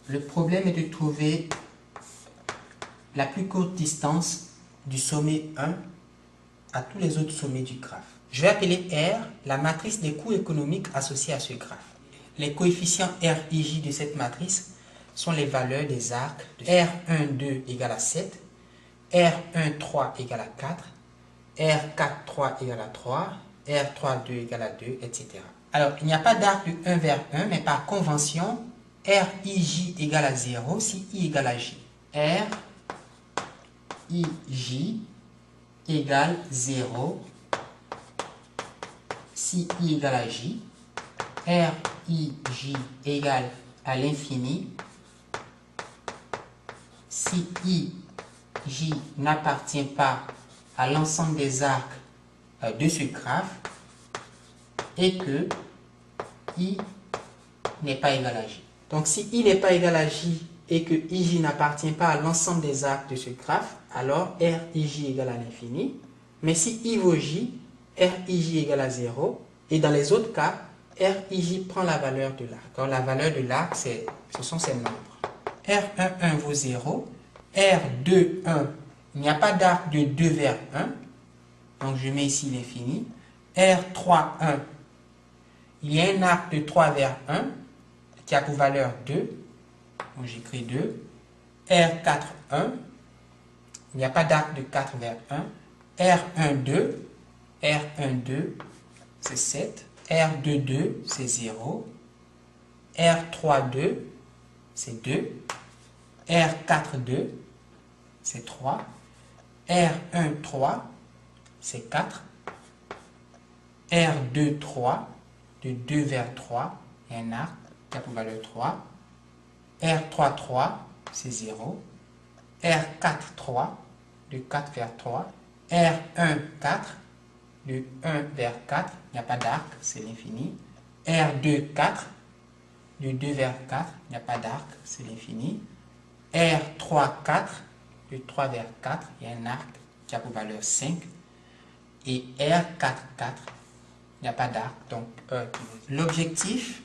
Le problème est de trouver la plus courte distance du sommet 1 à tous les autres sommets du graphe. Je vais appeler R la matrice des coûts économiques associés à ce graphe. Les coefficients R, I, J de cette matrice sont les valeurs des arcs de R1,2 égale à 7, R1,3 égale à 4, R4,3 égale à 3, R3,2 égale à 2, etc. Alors, il n'y a pas d'arc de 1 vers 1, mais par convention, R, I, J égale à 0 si I égale à J. R, I, J égale 0 si I égale à J. R, I, J égale à l'infini si I, J n'appartient pas à l'ensemble des arcs de ce graphe et que I n'est pas égal à J. Donc si I n'est pas égal à J et que IJ n'appartient pas à l'ensemble des arcs de ce graphe, alors RIJ égale à l'infini. Mais si I vaut J, RIJ égale à 0. Et dans les autres cas, RIJ prend la valeur de l'arc. Alors la valeur de l'arc, ce sont ces nombres. R11 vaut 0. R21, il n'y a pas d'arc de 2 vers 1. Donc je mets ici l'infini. R31, il y a un arc de 3 vers 1 qui a pour valeur 2. Donc j'écris 2. R41, il n'y a pas d'arc de 4 vers 1. R12, c'est 7. R22, c'est 0. R32, c'est 2. R42, c'est 3. R13, c'est 4. R23, de 2 vers 3, il y a un arc qui a pour valeur 3. R33, c'est 0. R43, de 4 vers 3. R14, de 1 vers 4, il n'y a pas d'arc, c'est l'infini. R24, de 2 vers 4, il n'y a pas d'arc, c'est l'infini. R34, de 3 vers 4, il y a un arc qui a pour valeur 5. Et R44, il n'y a pas d'arc, donc l'objectif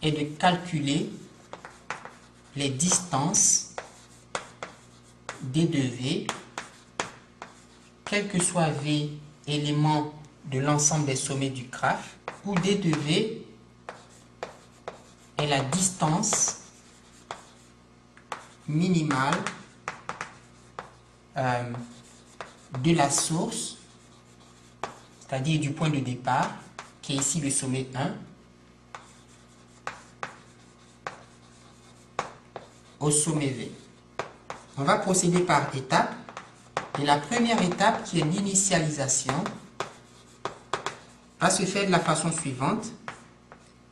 est de calculer les distances D de V, quel que soit V élément de l'ensemble des sommets du graphe, où D de V est la distance minimale de la source, c'est-à-dire du point de départ, qui est ici le sommet 1, au sommet V. On va procéder par étapes. Et la première étape, qui est l'initialisation, va se faire de la façon suivante.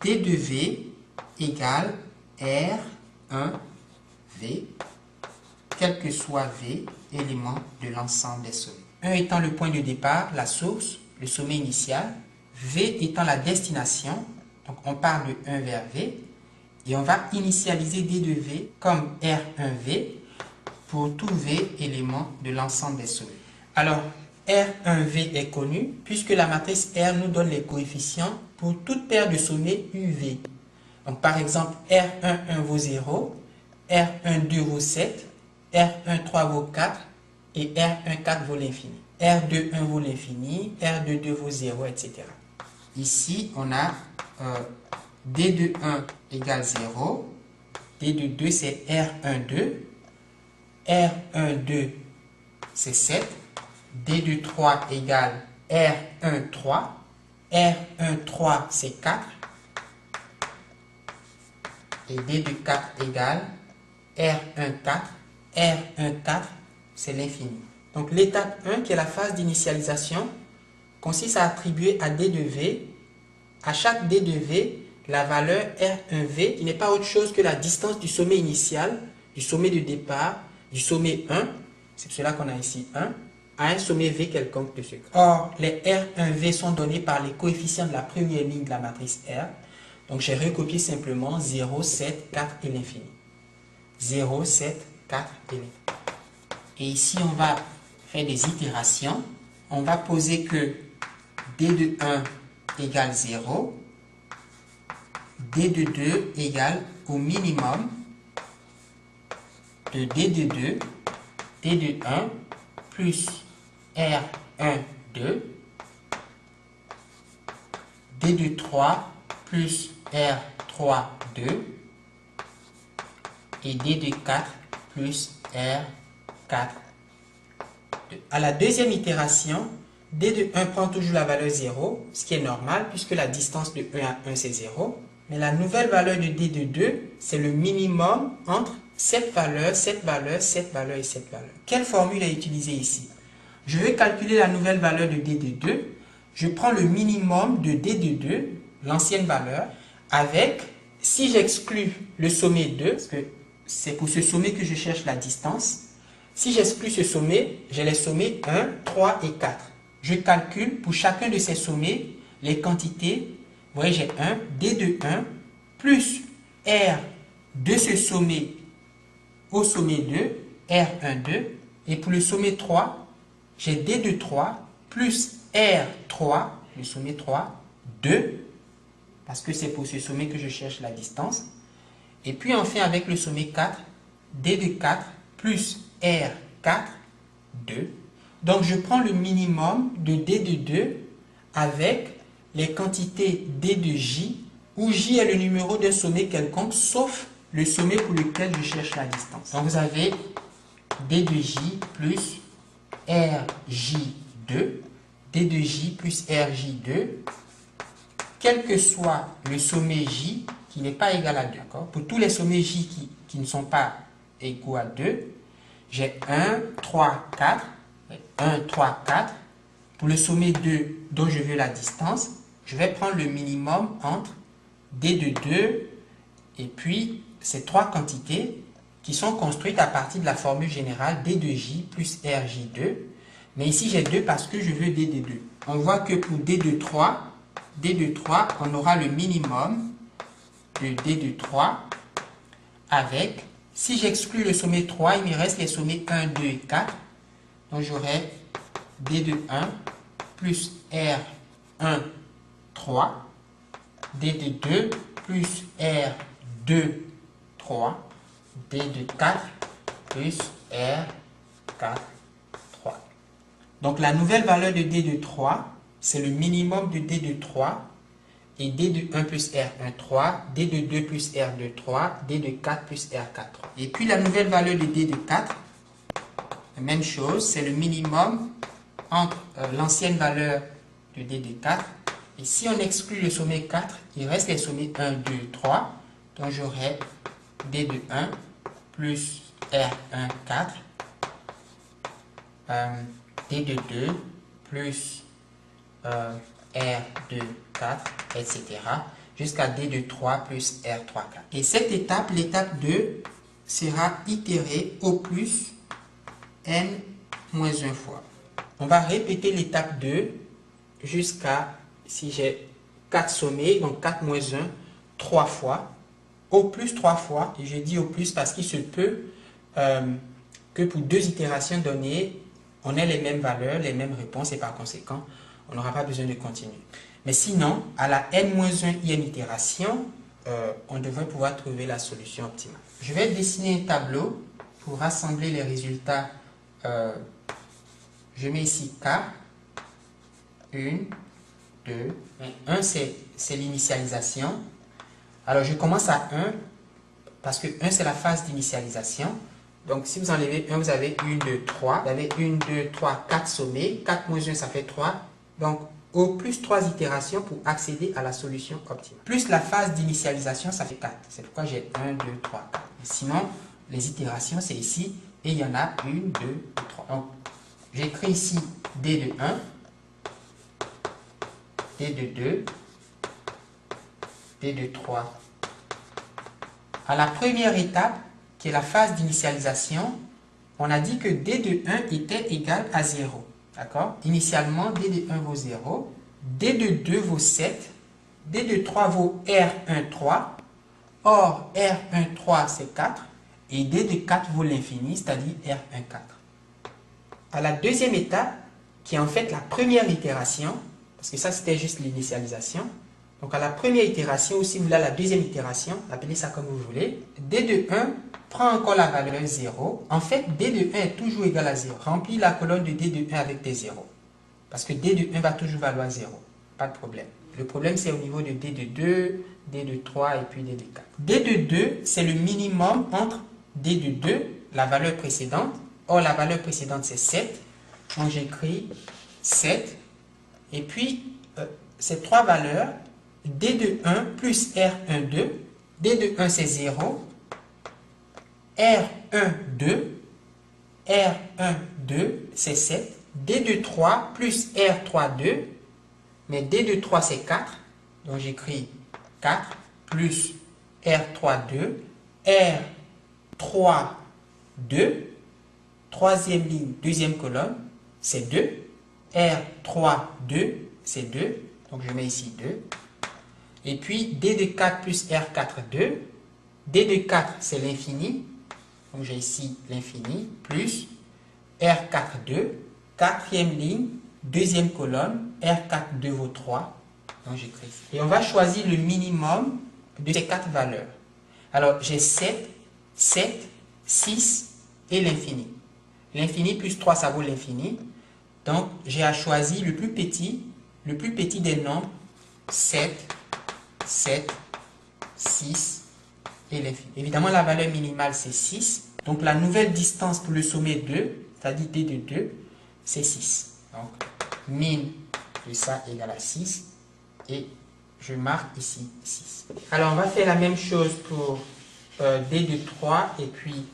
D de V égale R1V, quel que soit V, élément de l'ensemble des sommets. 1 étant le point de départ, la source, le sommet initial, V étant la destination, donc on part de 1 vers V, et on va initialiser D de V comme R1V pour tout V élément de l'ensemble des sommets. Alors, R1V est connu puisque la matrice R nous donne les coefficients pour toute paire de sommets UV. Donc, par exemple, R11 vaut 0, R12 vaut 7, R13 vaut 4 et R14 vaut l'infini. R21 vaut l'infini, R22 vaut 0, etc. Ici, on a D de 1 égale 0, D de 2 c'est R12, R12 c'est 7, D de 3 égale R13, R13 c'est 4, et D de 4 égale R14, R14 c'est l'infini. Donc l'étape 1, qui est la phase d'initialisation, consiste à attribuer à D de V, à chaque D de V, la valeur R1V, qui n'est pas autre chose que la distance du sommet initial, du sommet de départ, du sommet 1, c'est cela qu'on a ici 1, à un sommet V quelconque de ce graphe. Or, les R1V sont donnés par les coefficients de la première ligne de la matrice R. Donc j'ai recopié simplement 0, 7, 4 et l'infini. 0, 7, 4 et l'infini. Et ici, on va faire des itérations. On va poser que D de 1 égale 0, D de 2 égale au minimum de D de 2, D de 1, plus R1, 2, D de 3, plus R3, 2, et D de 4, plus R4, 2. À la deuxième itération, D de 1 prend toujours la valeur 0, ce qui est normal puisque la distance de 1 à 1 c'est 0. Mais la nouvelle valeur de D de 2, c'est le minimum entre cette valeur, cette valeur, cette valeur et cette valeur. Quelle formule est utilisée ici? Je veux calculer la nouvelle valeur de D de 2. Je prends le minimum de D de 2, l'ancienne valeur, avec, si j'exclus le sommet 2, parce que c'est pour ce sommet que je cherche la distance, si j'exclus ce sommet, j'ai les sommets 1, 3 et 4. Je calcule pour chacun de ces sommets les quantités. Vous voyez, j'ai 1, D de 1, plus R de ce sommet au sommet 2, R1, 2. Et pour le sommet 3, j'ai D de 3, plus R3, le sommet 3, 2, parce que c'est pour ce sommet que je cherche la distance. Et puis enfin avec le sommet 4, D de 4, plus R4, 2. Donc je prends le minimum de D de 2 avec les quantités D de J, où J est le numéro d'un sommet quelconque, sauf le sommet pour lequel je cherche la distance. Donc vous avez D de J plus RJ2, D de J plus RJ2, quel que soit le sommet J qui n'est pas égal à 2. Pour tous les sommets J qui ne sont pas égaux à 2, j'ai 1, 3, 4. 1, 3, 4. Pour le sommet 2 dont je veux la distance, je vais prendre le minimum entre D de 2 et puis ces trois quantités qui sont construites à partir de la formule générale D de J plus RJ2. Mais ici j'ai 2 parce que je veux D de 2. On voit que pour D de 3, on aura le minimum de D de 3 avec, si j'exclus le sommet 3, il me reste les sommets 1, 2 et 4. Donc j'aurai D de 1 plus R1, 3, D de 2 plus R2, 3, D de 4 plus R4, 3. Donc la nouvelle valeur de D de 3, c'est le minimum de D de 3, et D de 1 plus R1, 3, D de 2 plus R2, 3, D de 4 plus R4, 3. Et puis la nouvelle valeur de D de 4, même chose, c'est le minimum entre l'ancienne valeur de D de 4. Et si on exclut le sommet 4, il reste les sommets 1, 2, 3. Donc j'aurai D de 1 plus R1, 4. D de 2 plus R2, 4, etc. jusqu'à D de 3 plus R3, 4. Et cette étape, l'étape 2, sera itérée au plus n-1 fois. On va répéter l'étape 2 jusqu'à, si j'ai 4 sommets, donc 4 moins 1, 3 fois. Au plus 3 fois, et je dis au plus parce qu'il se peut que pour 2 itérations données, on ait les mêmes valeurs, les mêmes réponses, et par conséquent, on n'aura pas besoin de continuer. Mais sinon, à la n-1e itération, on devrait pouvoir trouver la solution optimale. Je vais dessiner un tableau pour rassembler les résultats. Je mets ici K, 1, 2, 1 c'est l'initialisation. Alors je commence à 1, parce que 1 c'est la phase d'initialisation. Donc si vous enlevez 1, vous avez 1, 2, 3. Vous avez 1, 2, 3, 4 sommets. 4 moins 1, ça fait 3. Donc au plus 3 itérations pour accéder à la solution optimale. Plus la phase d'initialisation, ça fait 4. C'est pourquoi j'ai 1, 2, 3, 4. Sinon, les itérations, c'est ici. Et il y en a 1, 2 et 3. Donc, j'écris ici D de 1, D de 2, D de 3. À la première étape, qui est la phase d'initialisation, on a dit que D de 1 était égal à 0. D'accord? Initialement, D de 1 vaut 0, D de 2 vaut 7, D de 3 vaut R1, 3. Or, R1, 3, c'est 4. Et D de 4 vaut l'infini, c'est-à-dire R1, 4. À la deuxième étape, qui est en fait la première itération, parce que ça c'était juste l'initialisation, Donc à la première itération, ou si vous voulez à la deuxième itération, appelez ça comme vous voulez, d de 1 prend encore la valeur 0. En fait, d de 1 est toujours égal à 0. Remplis la colonne de d de 1 avec des zéros. Parce que d de 1 va toujours valoir 0. Pas de problème. Le problème, c'est au niveau de d de 2, d de 3 et puis d de 4. d de 2, c'est le minimum entre d de 2, la valeur précédente. Or, la valeur précédente, c'est 7. Donc, j'écris 7. Et puis, ces trois valeurs, d de 1 plus R1, 2. d de 1, c'est 0. R1, 2. R1, 2, c'est 7. d de 3 plus R3, 2. Mais d de 3, c'est 4. Donc, j'écris 4 plus R3, 2. R3, 2. Troisième ligne, deuxième colonne, c'est 2. R3, 2, c'est 2. Donc, je mets ici 2. Et puis, d de 4 plus R4, 2. d de 4, c'est l'infini. Donc, j'ai ici l'infini, plus R4, 2. Quatrième ligne, deuxième colonne, R4, 2 vaut 3. Donc, j'écris ici. Et on va choisir le minimum de ces quatre valeurs. Alors, j'ai 7, 7, 6 et l'infini. L'infini plus 3, ça vaut l'infini. Donc, j'ai à choisir le plus petit des nombres, 7, 7, 6 et l'infini. Évidemment, la valeur minimale, c'est 6. Donc, la nouvelle distance pour le sommet 2, c'est-à-dire d de 2, c'est 6. Donc, min de ça égale à 6. Et je marque ici 6. Alors, on va faire la même chose pour d de 3. Et puis,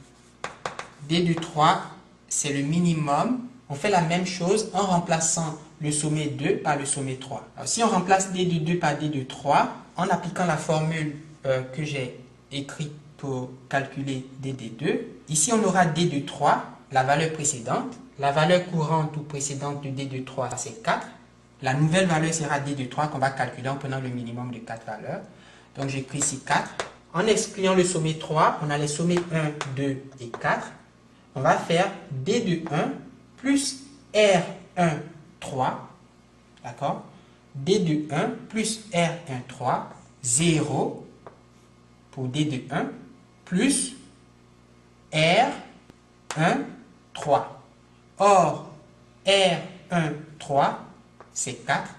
d de 3, c'est le minimum. On fait la même chose en remplaçant le sommet 2 par le sommet 3. Alors, si on remplace d de 2 par d de 3, en appliquant la formule que j'ai écrite pour calculer d de 2, ici on aura d de 3, la valeur précédente. La valeur courante ou précédente de d de 3, c'est 4. La nouvelle valeur sera d de 3 qu'on va calculer en prenant le minimum de 4 valeurs. Donc j'écris ici 4. En excluant le sommet 3, on a les sommets 1, 2 et 4. On va faire d de 1 plus R1, 3. D'accord? d de 1 plus R1, 3, 0 pour d de 1 plus R1, 3. Or, R1, 3, c'est 4.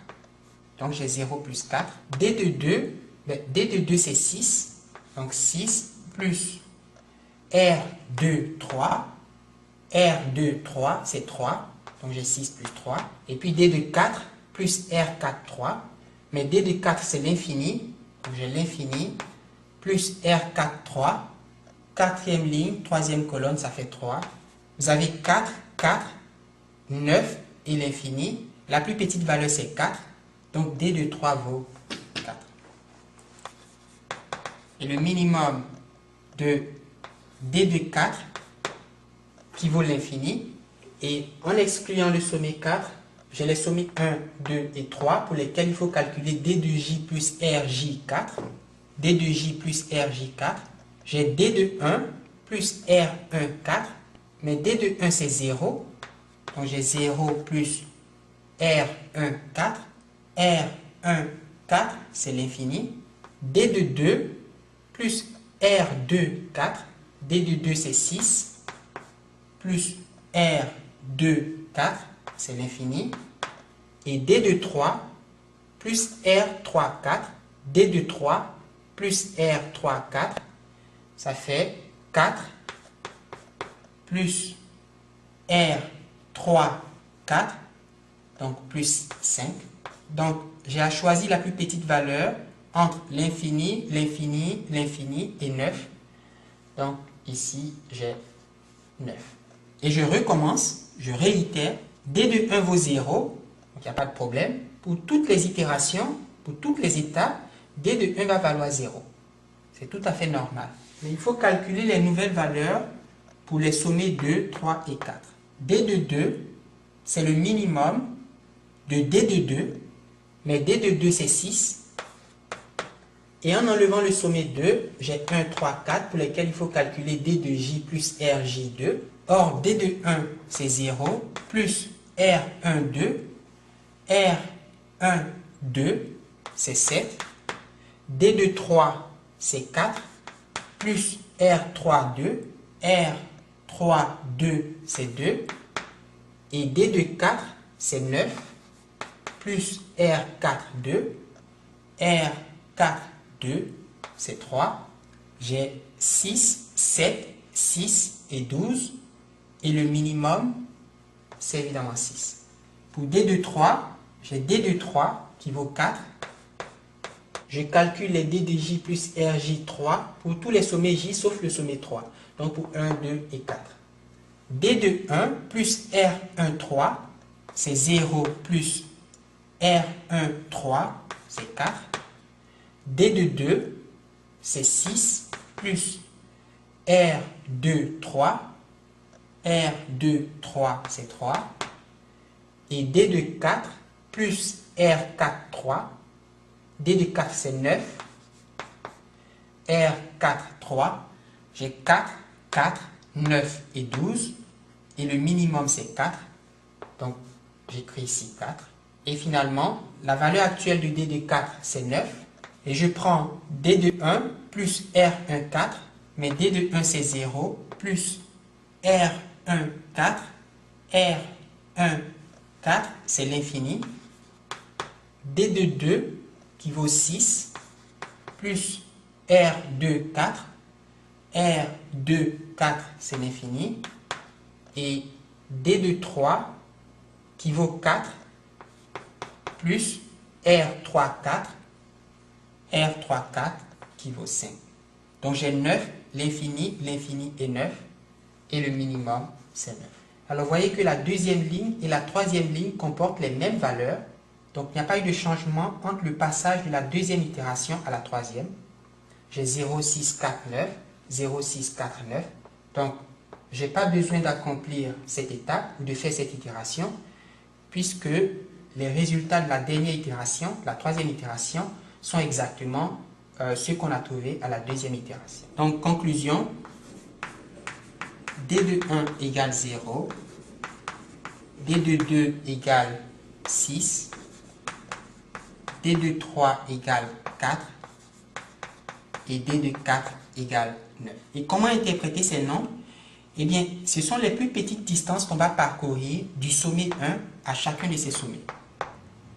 Donc, j'ai 0 plus 4. d de 2, c'est 6. Donc, 6 plus R2, 3. R2, 3, c'est 3. Donc, j'ai 6 plus 3. Et puis, d de 4 plus R4, 3. Mais d de 4, c'est l'infini. Donc, j'ai l'infini plus R4, 3. Quatrième ligne, troisième colonne, ça fait 3. Vous avez 4, 4, 9 et l'infini. La plus petite valeur, c'est 4. Donc, d de 3 vaut 4. Et le minimum de d de 4 qui vaut l'infini. Et en excluant le sommet 4, j'ai les sommets 1, 2 et 3 pour lesquels il faut calculer d de j plus rj4. d de j plus rj4. J'ai d de 1 plus r1, 4. Mais d de 1, c'est 0. Donc, j'ai 0 plus R1, 4. R1, 4, c'est l'infini. D de 2 plus R2, 4. D de 2, c'est 6. Plus R2, 4, c'est l'infini. Et D de 3 plus R3, 4. D de 3 plus R3, 4. Ça fait 4 plus R3, 4, donc plus 5. Donc, j'ai à choisir la plus petite valeur entre l'infini, l'infini, l'infini et 9. Donc, ici, j'ai 9. Et je recommence, je réitère, d de 1 vaut 0, donc il n'y a pas de problème. Pour toutes les itérations, pour toutes les étapes, d de 1 va valoir 0. C'est tout à fait normal. Mais il faut calculer les nouvelles valeurs pour les sommets 2, 3 et 4. d de 2, c'est le minimum de d de 2, mais d de 2, c'est 6. Et en enlevant le sommet 2, j'ai 1, 3, 4 pour lesquels il faut calculer d de j plus rj2. Or, d de 1, c'est 0, plus R1, 2. R1, 2, c'est 7. D de 3, c'est 4, plus R3, 2, R3, 2, c'est 2, et D de 4, c'est 9, plus R4, 2, R4, 2, c'est 3, j'ai 6, 7, 6 et 12, et le minimum, c'est évidemment 6. Pour D de 3, j'ai D de 3 qui vaut 4. Je calcule les D de J plus RJ3 pour tous les sommets J sauf le sommet 3. Donc pour 1, 2 et 4. D de 1 plus R1, 3, c'est 0 plus R1, 3, c'est 4. D de 2, c'est 6 plus R2, 3. R2, 3, c'est 3. Et D de 4 plus R4, 3. D de 4, c'est 9. R4, 3. J'ai 4, 4, 9 et 12. Et le minimum, c'est 4. Donc, j'écris ici 4. Et finalement, la valeur actuelle de D de 4, c'est 9. Et je prends D de 1 plus R1, 4. Mais D de 1, c'est 0. Plus R1, 4. R1, 4, c'est l'infini. D de 2 qui vaut 6 plus R2, 4. R2, 4, c'est l'infini. Et D de 3 qui vaut 4 plus R3, 4. R3, 4 qui vaut 5. Donc j'ai 9, l'infini est 9. Et le minimum, c'est 9. Alors, vous voyez que la deuxième ligne et la troisième ligne comportent les mêmes valeurs. Donc, il n'y a pas eu de changement entre le passage de la deuxième itération à la troisième. J'ai 0, 6, 4, 9. 0, 6, 4, 9. Donc, je n'ai pas besoin d'accomplir cette étape ou de faire cette itération, puisque les résultats de la dernière itération, la troisième itération, sont exactement ceux qu'on a trouvés à la deuxième itération. Donc, conclusion. D de 1 égale 0, D de 2 égale 6, D de 3 égale 4 et D de 4 égale 9. Et comment interpréter ces nombres? Eh bien, ce sont les plus petites distances qu'on va parcourir du sommet 1 à chacun de ces sommets.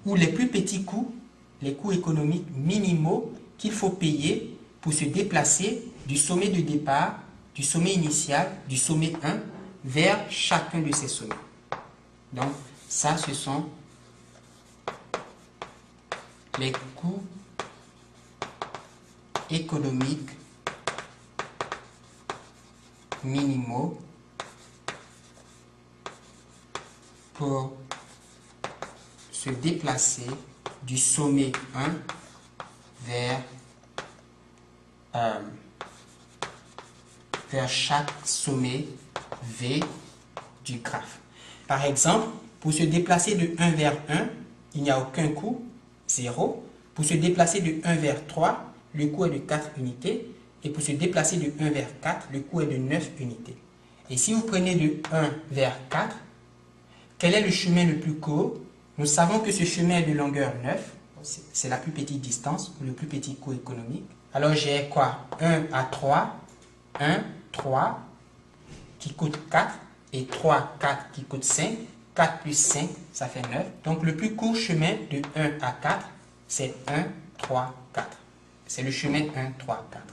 Ou les plus petits coûts, les coûts économiques minimaux qu'il faut payer pour se déplacer du sommet de départ, du sommet initial, du sommet 1, vers chacun de ces sommets. Donc, ça, ce sont les coûts économiques minimaux pour se déplacer du sommet 1 vers chaque sommet V du graphe. Par exemple, pour se déplacer de 1 vers 1, il n'y a aucun coût, 0. Pour se déplacer de 1 vers 3, le coût est de 4 unités. Et pour se déplacer de 1 vers 4, le coût est de 9 unités. Et si vous prenez de 1 vers 4, quel est le chemin le plus court? Nous savons que ce chemin est de longueur 9. C'est la plus petite distance ou le plus petit coût économique. Alors j'ai quoi? 1 à 3, 1, 3 qui coûte 4 et 3, 4 qui coûte 5. 4 plus 5, ça fait 9. Donc le plus court chemin de 1 à 4, c'est 1, 3, 4. C'est le chemin 1, 3, 4.